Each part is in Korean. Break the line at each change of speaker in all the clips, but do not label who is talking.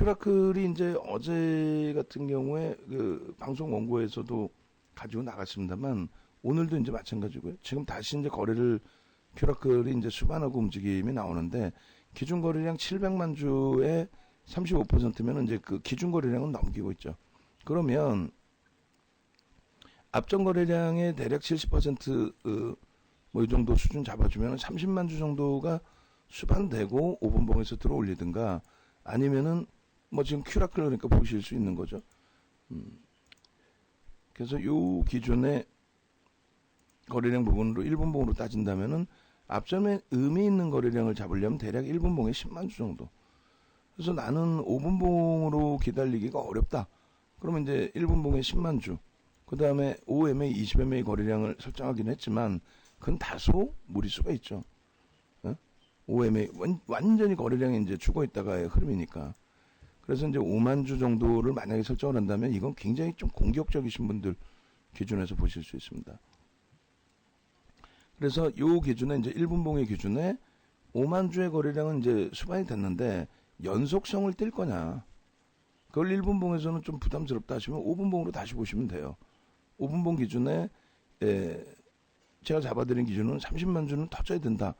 큐라클이 이제 어제 같은 경우에 그 방송 원고에서도 가지고 나갔습니다만 오늘도 이제 마찬가지고요. 지금 다시 이제 거래를 큐라클이 이제 수반하고 움직임이 나오는데 기준 거래량 700만 주에 35%면 이제 그 기준 거래량은 넘기고 있죠. 그러면 앞전 거래량의 대략 70%뭐 이 정도 수준 잡아주면 30만 주 정도가 수반되고 5분봉에서 들어올리든가 아니면은 뭐 지금 큐라클 그러니까 보실 수 있는 거죠. 그래서 요 기준의 거래량 부분으로 1분봉으로 따진다면은 앞전에 의미 있는 거래량을 잡으려면 대략 1분봉에 10만 주 정도. 그래서 나는 5분봉으로 기다리기가 어렵다. 그러면 이제 1분봉에 10만 주. 그 다음에 5MA, 20MA 거래량을 설정하긴 했지만 그건 다소 무리수가 있죠. 5MA 완전히 거래량이 이제 죽어 있다가의 흐름이니까. 그래서 이제 5만 주 정도를 만약에 설정을 한다면 이건 굉장히 좀 공격적이신 분들 기준에서 보실 수 있습니다. 그래서 요 기준에 이제 1분봉의 기준에 5만 주의 거래량은 이제 수반이 됐는데 연속성을 뛸 거냐. 그걸 1분봉에서는 좀 부담스럽다 하시면 5분봉으로 다시 보시면 돼요. 5분봉 기준에 제가 잡아드린 기준은 30만 주는 터져야 된다.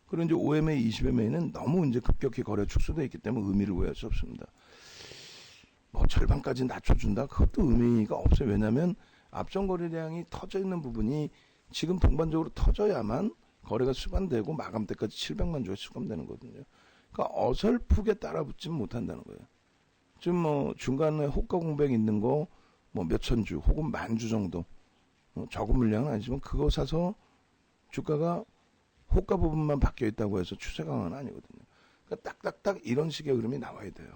그리고 이제 5MA, 20MA는 너무 이제 급격히 거래 축소되어 있기 때문에 의미를 부여할 수 없습니다. 뭐 절반까지 낮춰준다? 그것도 의미가 없어요. 왜냐하면 앞전 거래량이 터져 있는 부분이 지금 동반적으로 터져야만 거래가 수반되고 마감 때까지 700만 주가 수감되는 거거든요. 그러니까 어설프게 따라붙지는 못한다는 거예요. 지금 뭐 중간에 호가 공백 있는 거 뭐 몇천 주 혹은 만 주 정도 적은 물량은 아니지만 그거 사서 주가가 호가 부분만 바뀌어 있다고 해서 추세 강화는 아니거든요. 그러니까 딱딱딱 이런 식의 흐름이 나와야 돼요.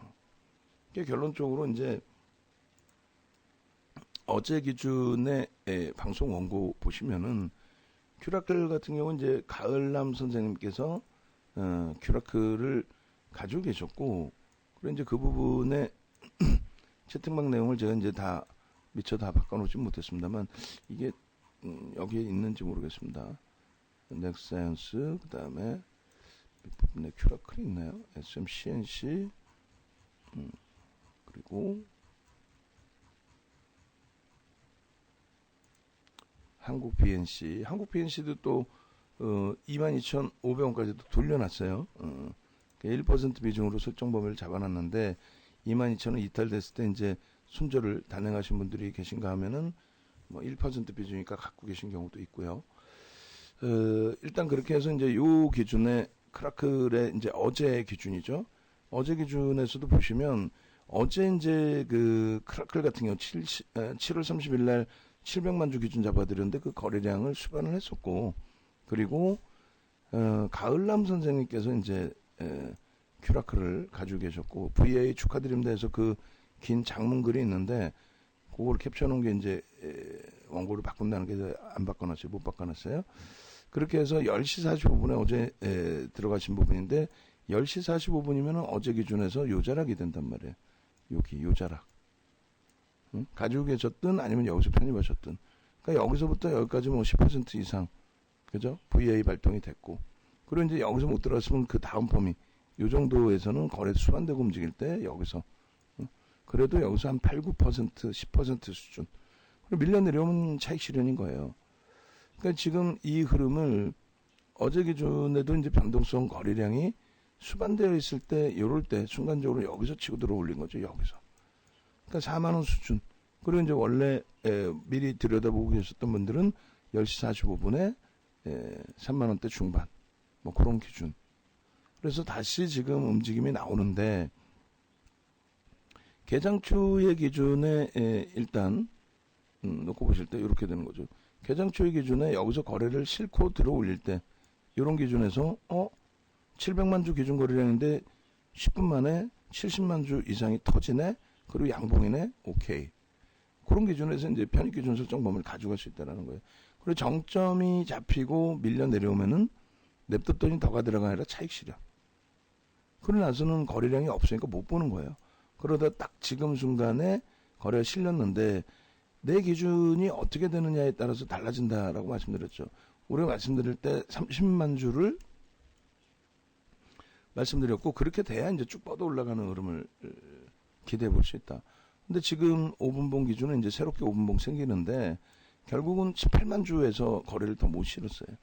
그러니까 결론적으로 이제 어제 기준의 방송 원고 보시면은 큐라클 같은 경우는 이제 가을남 선생님께서 큐라클을 가지고 계셨고, 그리고 이제 그 부분에 채팅방 내용을 제가 이제 다 미처 다 바꿔놓지 못했습니다만 이게 여기에 있는지 모르겠습니다. 넥사이언스 그 다음에 밑부분에 큐라클이 있나요? SMCNC 그리고 한국 BNC, 한국 BNC도 또 22,500원까지도 돌려놨어요. 1% 비중으로 설정 범위를 잡아놨는데 22,000원 이탈됐을 때 이제 손절을 단행하신 분들이 계신가 하면은 뭐 1% 비중이니까 갖고 계신 경우도 있고요. 일단 그렇게 해서 이제 요 기준에 크라클의 이제 어제 기준이죠. 어제 기준에서도 보시면 어제 이제 그 크라클 같은 경우 7월 30일 날 700만 주 기준 잡아드렸는데 그 거래량을 수반을 했었고, 그리고 가을남 선생님께서 이제 큐라클을 가지고 계셨고 VA 축하드립니다 해서 그 긴 장문 글이 있는데 그걸 캡처 놓은 게 이제 원고를 바꾼다는 게 안 바꿔놨어요. 못 바꿔놨어요. 그렇게 해서 10시 45분에 어제 들어가신 부분인데 10시 45분이면 어제 기준에서 요자락이 된단 말이에요. 여기 요자락. 가지고 계셨든 아니면 여기서 편입하셨든. 그러니까 여기서부터 여기까지 뭐 10% 이상, 그죠? VA 발동이 됐고. 그리고 이제 여기서 못 들어갔으면 그 다음 범위, 요 정도에서는 거래 수반되고 움직일 때 여기서. 그래도 여기서 한 8, 9%, 10% 수준. 그리고 밀려 내려오면 차익 실현인 거예요. 그러니까 지금 이 흐름을 어제 기준에도 이제 변동성 거래량이 수반되어 있을 때, 요럴 때 순간적으로 여기서 치고 들어 올린 거죠, 여기서. 그러니까 4만원 수준. 그리고 이제 원래 미리 들여다보고 계셨던 분들은 10시 45분에 3만원대 중반. 뭐 그런 기준. 그래서 다시 지금 움직임이 나오는데, 개장 초의 기준에 일단 놓고 보실 때 이렇게 되는 거죠. 개장 초의 기준에 여기서 거래를 싣고 들어 올릴 때 이런 기준에서 700만 주 기준 거래량인데 10분 만에 70만 주 이상이 터지네. 그리고 양봉이네. 오케이. 그런 기준에서 이제 편입 기준 설정 범위를 가져갈 수 있다는 거예요. 그리고 정점이 잡히고 밀려 내려오면은 냅뒀더니 더가 들어가 아니라 차익 실현. 그러고 나서는 거래량이 없으니까 못 보는 거예요. 그러다 딱 지금 순간에 거래가 실렸는데 내 기준이 어떻게 되느냐에 따라서 달라진다라고 말씀드렸죠. 우리가 말씀드릴 때 30만 주를 말씀드렸고, 그렇게 돼야 이제 쭉 뻗어 올라가는 흐름을 기대해 볼 수 있다. 근데 지금 5분봉 기준은 이제 새롭게 5분봉 생기는데 결국은 18만 주에서 거래를 더 못 실었어요.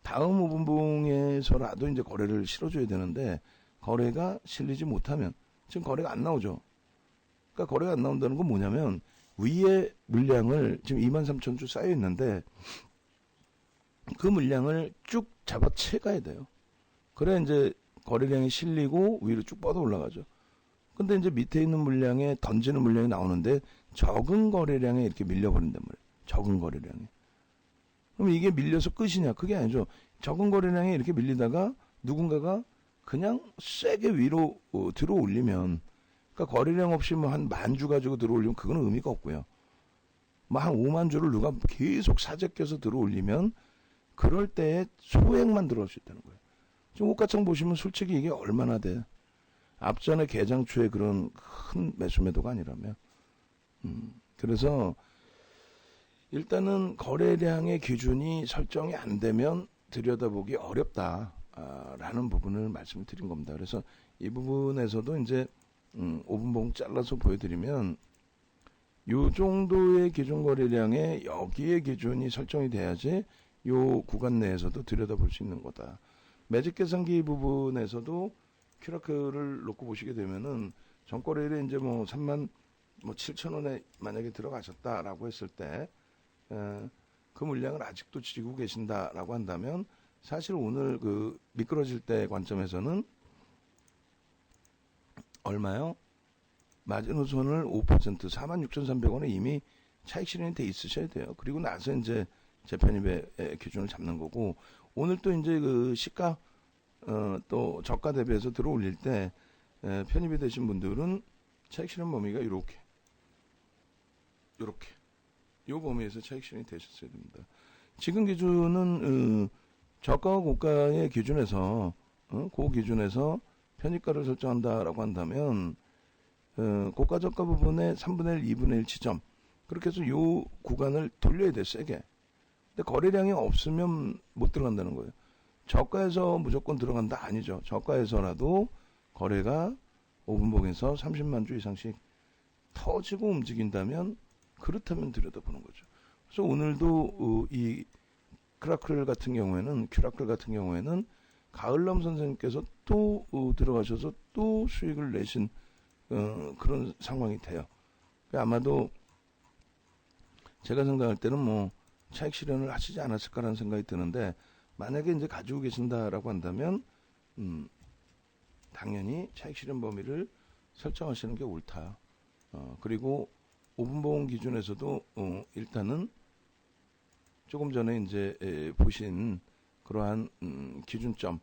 다음 5분봉에서라도 이제 거래를 실어줘야 되는데 거래가 실리지 못하면 지금 거래가 안 나오죠. 그러니까 거래가 안 나온다는 건 뭐냐면 위에 물량을 지금 23,000주 쌓여 있는데 그 물량을 쭉 잡아채 가야 돼요. 그래 이제 거래량이 실리고 위로 쭉 뻗어 올라가죠. 근데 이제 밑에 있는 물량에 던지는 물량이 나오는데 적은 거래량에 이렇게 밀려버린단 말이에요. 적은 거래량에. 그럼 이게 밀려서 끝이냐? 그게 아니죠. 적은 거래량에 이렇게 밀리다가 누군가가 그냥 세게 위로 들어 올리면, 그러니까 거래량 없이 뭐 한 10,000주 가지고 들어 올리면 그거는 의미가 없고요. 뭐 한 50,000주를 누가 계속 사재 껴서 들어 올리면 그럴 때에 소액만 들어올 수 있다는 거예요. 지금 호가창 보시면 솔직히 이게 얼마나 돼? 앞전에 개장초에 그런 큰 매수 매도가 아니라면. 그래서 일단은 거래량의 기준이 설정이 안 되면 들여다보기 어렵다라는 부분을 말씀을 드린 겁니다. 그래서 이 부분에서도 이제 5분봉 잘라서 보여드리면 요 정도의 기준 거래량에 여기에 기준이 설정이 돼야지 요 구간 내에서도 들여다볼 수 있는 거다. 매직 계산기 부분에서도 큐라크를 놓고 보시게 되면은 전거래일에 이제 뭐 37,000원에 만약에 들어가셨다라고 했을 때 그 물량을 아직도 쥐고 계신다라고 한다면 사실 오늘 그 미끄러질 때 관점에서는 얼마요? 마지노선을 5% 46,300원에 이미 차익 실현이 돼 있으셔야 돼요. 그리고 나서 이제 재편입의 기준을 잡는 거고, 오늘 또 이제 그 시가 또 저가 대비해서 들어 올릴 때 편입이 되신 분들은 차익 실현 범위가 이렇게 요 범위에서 차익 실현이 되셨어야 됩니다. 지금 기준은 저가와 고가의 기준에서 그 기준에서 편입가를 설정한다라고 한다면 고가 저가 부분의 3분의 1, 2분의 1 지점, 그렇게 해서 요 구간을 돌려야 돼, 세게. 근데 거래량이 없으면 못 들어간다는 거예요. 저가에서 무조건 들어간다 아니죠. 저가에서라도 거래가 5분봉에서 30만 주 이상씩 터지고 움직인다면 그렇다면 들여다보는 거죠. 그래서 오늘도 이 큐라클 같은 경우에는 가을남 선생님께서 또 들어가셔서 또 수익을 내신 그런 상황이 돼요. 아마도 제가 생각할 때는 뭐 차익 실현을 하시지 않았을까라는 생각이 드는데, 만약에 이제 가지고 계신다라고 한다면 당연히 차익 실현 범위를 설정하시는 게 옳다. 그리고 5분봉 기준에서도 일단은 조금 전에 이제 보신 그러한 기준점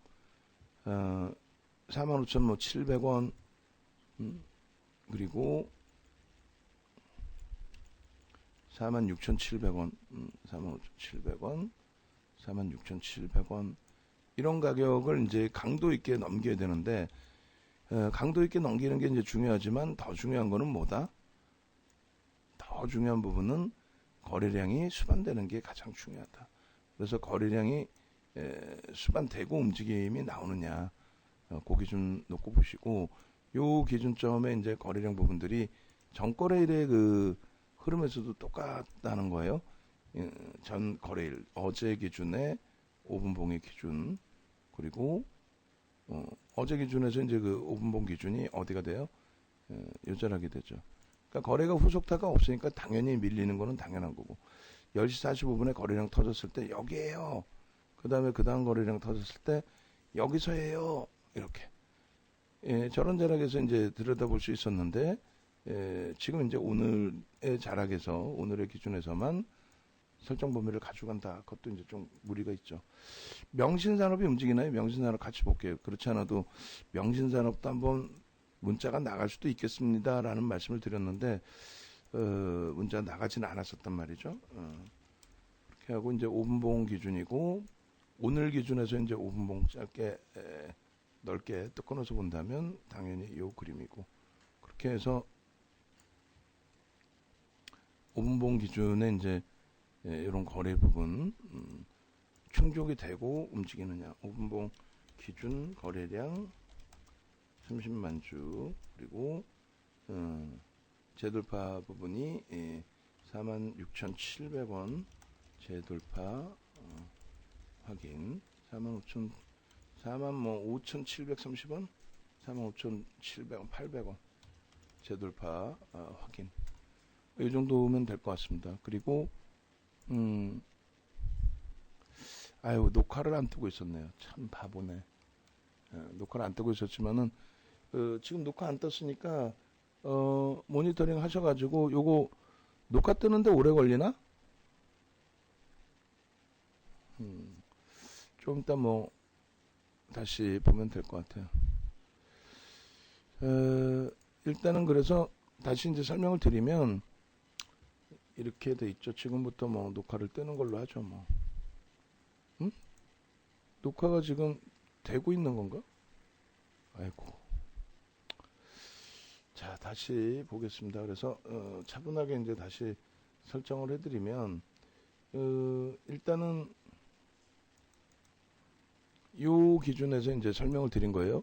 45,700원 그리고 46,700원 45,700원 46,700원 이런 가격을 이제 강도 있게 넘겨야 되는데, 강도 있게 넘기는 게 이제 중요하지만 더 중요한 거는 뭐다? 더 중요한 부분은 거래량이 수반되는 게 가장 중요하다. 그래서 거래량이 수반되고 움직임이 나오느냐, 그 기준 놓고 보시고, 요 기준점에 이제 거래량 부분들이 전거래일의 그 흐름에서도 똑같다는 거예요. 전 거래일 어제 기준에 5분봉의 기준, 그리고 어제 기준에서 이제 그 5분봉 기준이 어디가 돼요? 요절하게 되죠. 그러니까 거래가 후속타가 없으니까 당연히 밀리는 거는 당연한 거고, 10시 45분에 거래량 터졌을 때 여기에요. 그 다음에 그 다음 거래량 터졌을 때 여기서예요. 이렇게. 저런 자락에서 이제 들여다볼 수 있었는데, 지금 이제 오늘의 자락에서, 오늘의 기준에서만 설정 범위를 가져간다. 그것도 이제 좀 무리가 있죠. 명신산업이 움직이나요? 명신산업 같이 볼게요. 그렇지 않아도 명신산업도 한번 문자가 나갈 수도 있겠습니다라는 말씀을 드렸는데, 문자 나가지는 않았었단 말이죠. 그렇게 하고 이제 5분봉 기준이고, 오늘 기준에서 이제 5분봉 짧게 넓게 또 끊어서 본다면 당연히 이 그림이고, 그렇게 해서 5분봉 기준에 이제 이런 거래 부분 충족이 되고 움직이느냐, 5분봉 기준 거래량 30만 주, 그리고 재돌파 부분이 46,700원 재돌파 확인. 45,730원, 45,700원, 800원 재돌파 확인. 이 정도면 될 것 같습니다. 그리고 아유, 녹화를 안 뜨고 있었네요. 참 바보네. 녹화를 안 뜨고 있었지만은 지금 녹화 안 떴으니까 모니터링 하셔가지고 요거 녹화 뜨는데 오래 걸리나? 좀 이따 뭐 다시 보면 될 것 같아요. 일단은 그래서 다시 이제 설명을 드리면 이렇게 돼 있죠. 지금부터 뭐 녹화를 뜨는 걸로 하죠. 뭐 녹화가 지금 되고 있는 건가? 아이고. 자, 다시 보겠습니다. 그래서 차분하게 이제 다시 설정을 해드리면 일단은 요 기준에서 이제 설명을 드린 거예요.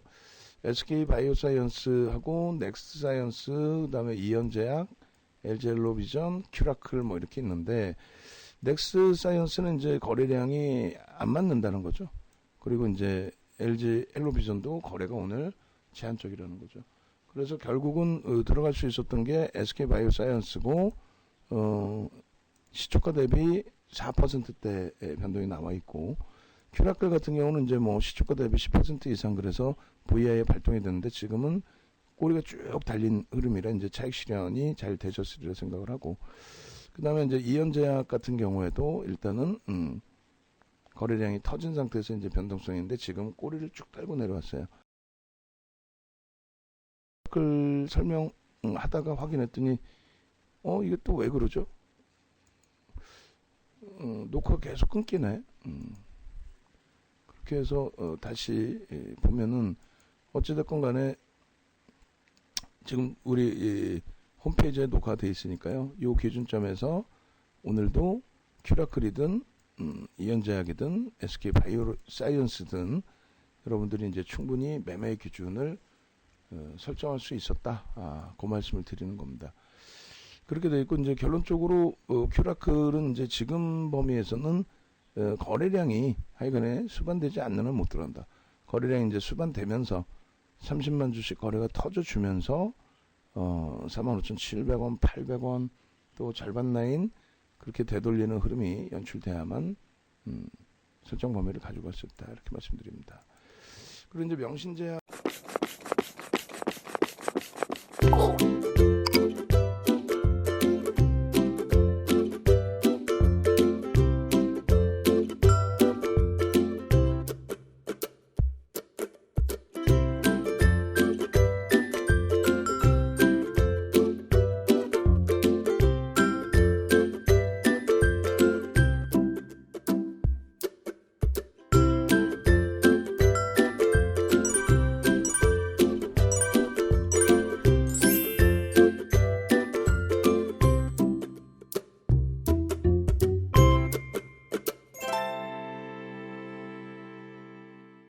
SK 바이오사이언스하고 넥스사이언스, 그다음에 이현제약, LG엘로비전, 큐라클 뭐 이렇게 있는데 넥스사이언스는 이제 거래량이 안 맞는다는 거죠. 그리고 이제 LG엘로비전도 거래가 오늘 제한적이라는 거죠. 그래서 결국은 들어갈 수 있었던 게 SK 바이오사이언스고 시초가 대비 4%대의 변동이 나와 있고 큐라클 같은 경우는 이제 뭐 시초가 대비 10% 이상 그래서 VI에 발동이 됐는데 지금은 꼬리가 쭉 달린 흐름이라 이제 차익 실현이 잘 되셨으리라 생각을 하고 그다음에 이제 이현제약 같은 경우에도 일단은 거래량이 터진 상태에서 이제 변동성인데 지금 꼬리를 쭉 달고 내려왔어요. 그 설명 하다가 확인했더니 이게 또 왜 그러죠? 녹화가 계속 끊기네. 그렇게 해서 다시 보면은 어찌됐건 간에 지금 우리 홈페이지에 녹화되어 있으니까요. 이 기준점에서 오늘도 큐라클이든 이현제약이든 SK 바이오사이언스든 여러분들이 이제 충분히 매매 기준을 설정할 수 있었다. 그 말씀을 드리는 겁니다. 그렇게 돼 있고 이제 결론적으로 큐라클은 이제 지금 범위에서는 거래량이 하여간에 수반되지 않는 한 못 들어간다. 거래량이 이제 수반되면서 30만 주씩 거래가 터져주면서 45,700원, 800원 또 절반 라인 그렇게 되돌리는 흐름이 연출돼야만 설정 범위를 가지고 갈 수 있다. 이렇게 말씀드립니다. 그리고 이제 명신제약